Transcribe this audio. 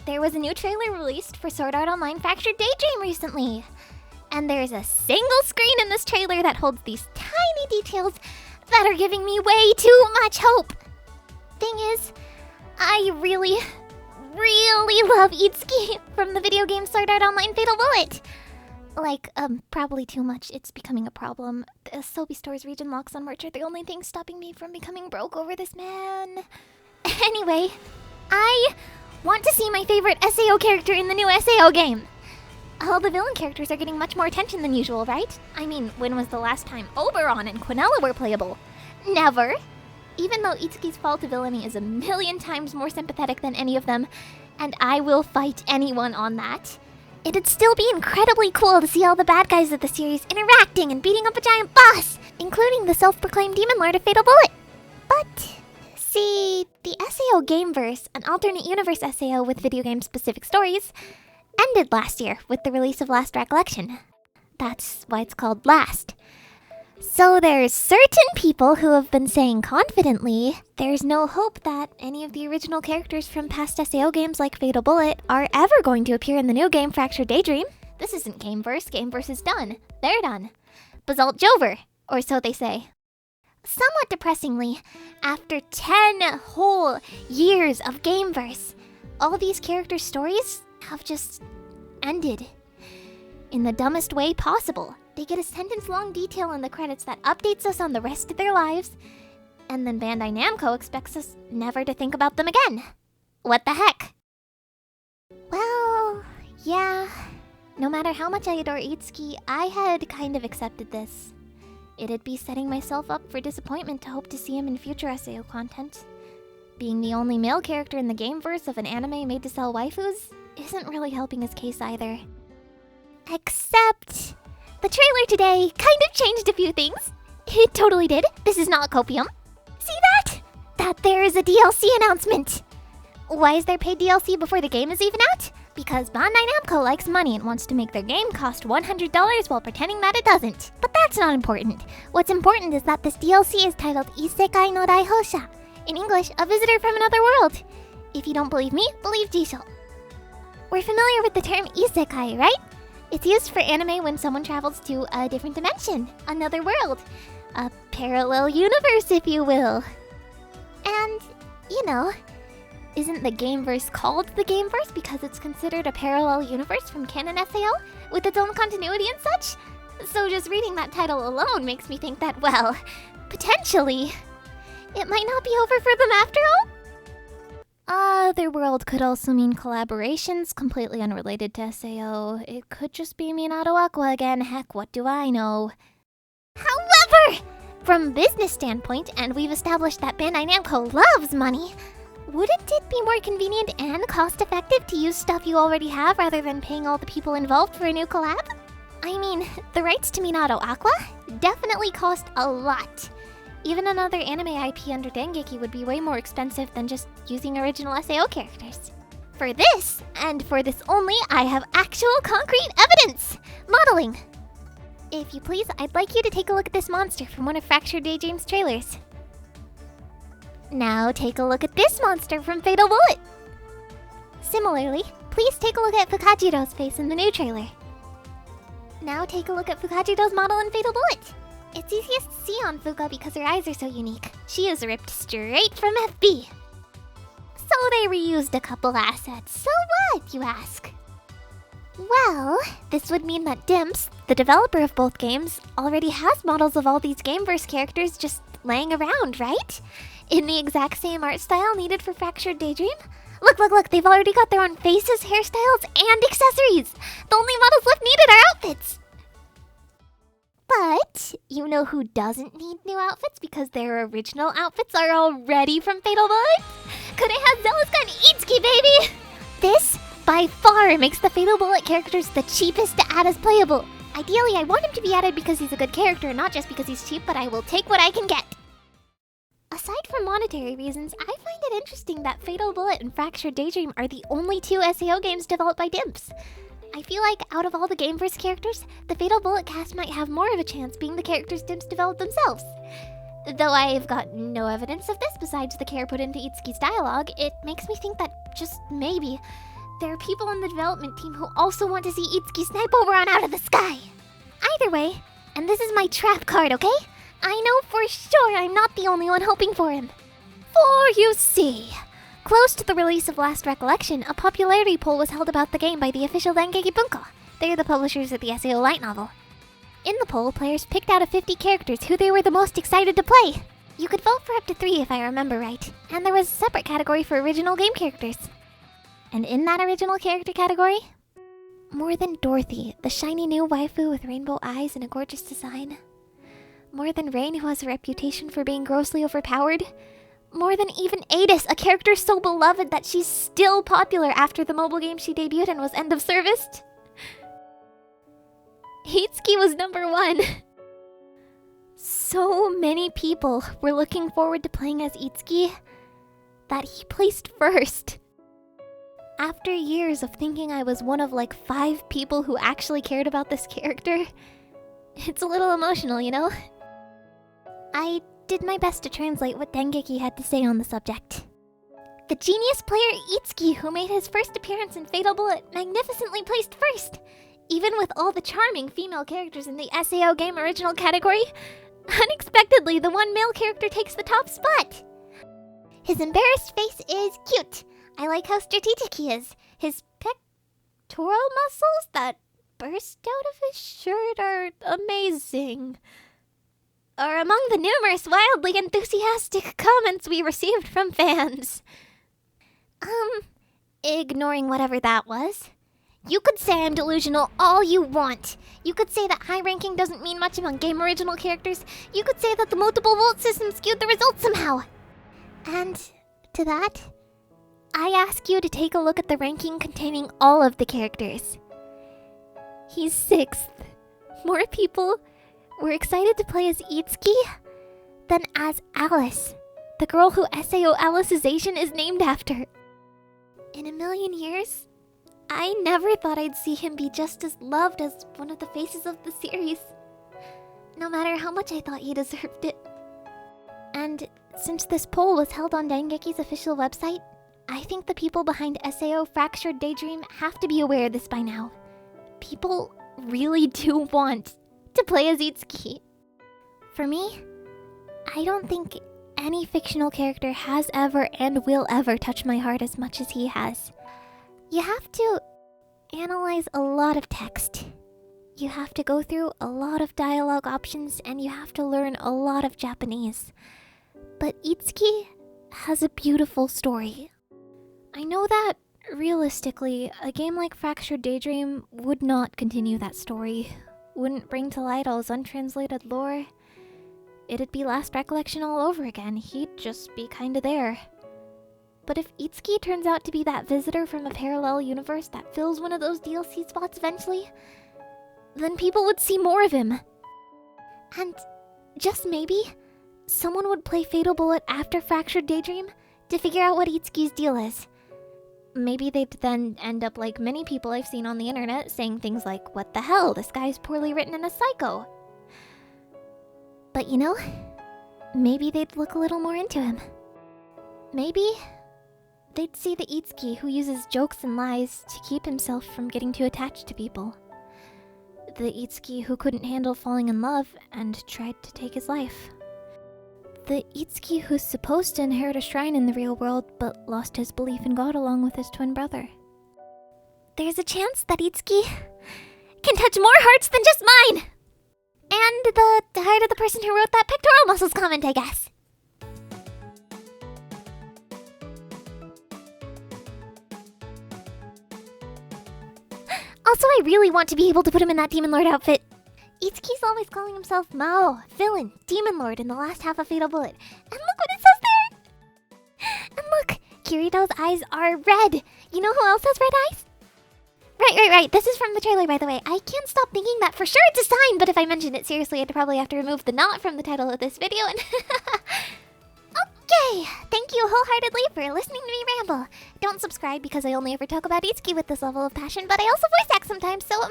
There was a new trailer released for Sword Art Online Fractured Daydream recently. And there's a single screen in this trailer that holds these tiny details that are giving me way too much hope. Thing is, I really love Itsuki from the video game Sword Art Online Fatal Bullet. Like, probably too much. It's becoming a problem. The Sobi Store's region locks on merch are the only thing stopping me from becoming broke over this man. Anyway, I want to see my favorite SAO character in the new SAO game. All the villain characters are getting much more attention than usual, right? I mean, when was the last time Oberon and Quinella were playable? Never. Even though Itsuki's fall to villainy is a million times more sympathetic than any of them, and I will fight anyone on that, it'd still be incredibly cool to see all the bad guys of the series interacting and beating up a giant boss, including the self-proclaimed demon lord of Fatal Bullet. But, see, the SAO Gameverse, an alternate universe SAO with video game-specific stories, ended last year with the release of Last Recollection. That's why it's called Last. So there's certain people who have been saying confidently there's no hope that any of the original characters from past SAO games like Fatal Bullet are ever going to appear in the new game Fractured Daydream. This isn't Gameverse. Gameverse is done. They're done. Basalt Jover, or so they say. Somewhat depressingly, after 10 whole years of Gameverse, all these characters' stories have just ended. In the dumbest way possible. They get a sentence-long detail in the credits that updates us on the rest of their lives, and then Bandai Namco expects us never to think about them again. What the heck? Well, yeah. No matter how much I adore Itsuki, I had kind of accepted this. It'd be setting myself up for disappointment to hope to see him in future SAO content. Being the only male character in the gameverse of an anime made to sell waifus isn't really helping his case either. Except the trailer today kind of changed a few things. It totally did. This is not copium. See that? That there is a DLC announcement. Why is there paid DLC before the game is even out? Because Bandai Namco likes money and wants to make their game cost $100 while pretending that it doesn't. But that's not important. What's important is that this DLC is titled Isekai no Daihosha. In English, a visitor from another world. If you don't believe me, believe Jisho. We're familiar with the term isekai, right? It's used for anime when someone travels to a different dimension, another world, a parallel universe, if you will. And, you know, isn't the Gameverse called the Gameverse because it's considered a parallel universe from canon SAO, with its own continuity and such? So just reading that title alone makes me think that, well, potentially, it might not be over for them after all? Otherworld could also mean collaborations completely unrelated to SAO. It could just be Minato Aqua again. Heck, what do I know? However, from business standpoint, and we've established that Bandai Namco loves money, wouldn't it be more convenient and cost-effective to use stuff you already have rather than paying all the people involved for a new collab? I mean, the rights to Minato Aqua definitely cost a lot. Even another anime IP under Dengeki would be way more expensive than just using original SAO characters. For this, and for this only, I have actual concrete evidence! Modeling! If you please, I'd like you to take a look at this monster from one of Fractured Daydream's trailers. Now take a look at this monster from Fatal Bullet! Similarly, please take a look at Fukajiro's face in the new trailer. Now take a look at Fukajiro's model in Fatal Bullet! It's easiest to see on Fuka because her eyes are so unique. She is ripped straight from FB. So they reused a couple assets. So what, you ask? Well, this would mean that Dimps, the developer of both games, already has models of all these Gameverse characters just laying around, right? In the exact same art style needed for Fractured Daydream. Look, they've already got their own faces, hairstyles, and accessories! The only models left needed are outfits! But, you know who doesn't need new outfits because their original outfits are already from Fatal Bullet? Kureha Zealous and Itsuki, baby! This, by far, makes the Fatal Bullet characters the cheapest to add as playable. Ideally, I want him to be added because he's a good character, not just because he's cheap, but I will take what I can get. Aside from monetary reasons, I find it interesting that Fatal Bullet and Fractured Daydream are the only two SAO games developed by Dimps. I feel like out of all the Gameverse characters, the Fatal Bullet cast might have more of a chance being the characters Dimps developed themselves. Though I've got no evidence of this besides the care put into Itsuki's dialogue, it makes me think that just maybe there are people on the development team who also want to see Itsuki snipe over on out of the sky. Either way, and this is my trap card, okay? I know for sure I'm not the only one hoping for him. For you see, close to the release of Last Recollection, a popularity poll was held about the game by the official Dengeki Bunko. They are the publishers of the SAO light novel. In the poll, players picked out of 50 characters who they were the most excited to play. You could vote for up to 3 if I remember right, and there was a separate category for original game characters. And in that original character category, more than Dorothy, the shiny new waifu with rainbow eyes and a gorgeous design. More than Rain, who has a reputation for being grossly overpowered. More than even Adis, a character so beloved that she's still popular after the mobile game she debuted and was end of serviced. Itsuki was number 1. So many people were looking forward to playing as Itsuki that he placed first. After years of thinking I was one of like 5 people who actually cared about this character, it's a little emotional, you know? I did my best to translate what Dengeki had to say on the subject. The genius player Itsuki, who made his first appearance in Fatal Bullet, magnificently placed first. Even with all the charming female characters in the SAO game original category, unexpectedly the one male character takes the top spot. His embarrassed face is cute. I like how strategic he is. His pectoral muscles that burst out of his shirt are amazing. Are among the numerous wildly enthusiastic comments we received from fans. Ignoring whatever that was. You could say I'm delusional all you want. You could say that high ranking doesn't mean much among game original characters. You could say that the multiple vote system skewed the results somehow. And to that, I ask you to take a look at the ranking containing all of the characters. He's 6th. More people were excited to play as Itsuki than as Alice, the girl who SAO Alicization is named after. In a million years, I never thought I'd see him be just as loved as one of the faces of the series, no matter how much I thought he deserved it. And since this poll was held on Dengeki's official website, I think the people behind SAO Fractured Daydream have to be aware of this by now. People really do want to play as Itsuki. For me, I don't think any fictional character has ever and will ever touch my heart as much as he has. You have to analyze a lot of text. You have to go through a lot of dialogue options, and you have to learn a lot of Japanese. But Itsuki has a beautiful story. I know that, realistically, a game like Fractured Daydream would not continue that story. Wouldn't bring to light all his untranslated lore. It'd be Last Recollection all over again. He'd just be kinda there. But if Itsuki turns out to be that visitor from a parallel universe that fills one of those DLC spots eventually, then people would see more of him. And just maybe, someone would play Fatal Bullet after Fractured Daydream to figure out what Itsuki's deal is. Maybe they'd then end up like many people I've seen on the internet saying things like, "What the hell, this guy's poorly written and a psycho." But you know, maybe they'd look a little more into him. Maybe they'd see the Itsuki who uses jokes and lies to keep himself from getting too attached to people. The Itsuki who couldn't handle falling in love and tried to take his life. The Itsuki who's supposed to inherit a shrine in the real world but lost his belief in God along with his twin brother. There's a chance that Itsuki can touch more hearts than just mine! And the heart of the person who wrote that pectoral muscles comment, I guess. Also, I really want to be able to put him in that Demon Lord outfit. Itsuki's always calling himself Mao, villain, Demon Lord in the last half of Fatal Bullet. And look what it says there! And look, Kirito's eyes are red. You know who else has red eyes? Right. This is from the trailer, by the way. I can't stop thinking that for sure it's a sign, but if I mentioned it seriously, I'd probably have to remove the "not" from the title of this video and... Okay, thank you wholeheartedly for listening to me ramble. Don't subscribe because I only ever talk about Itsuki with this level of passion, but I also voice act sometimes, so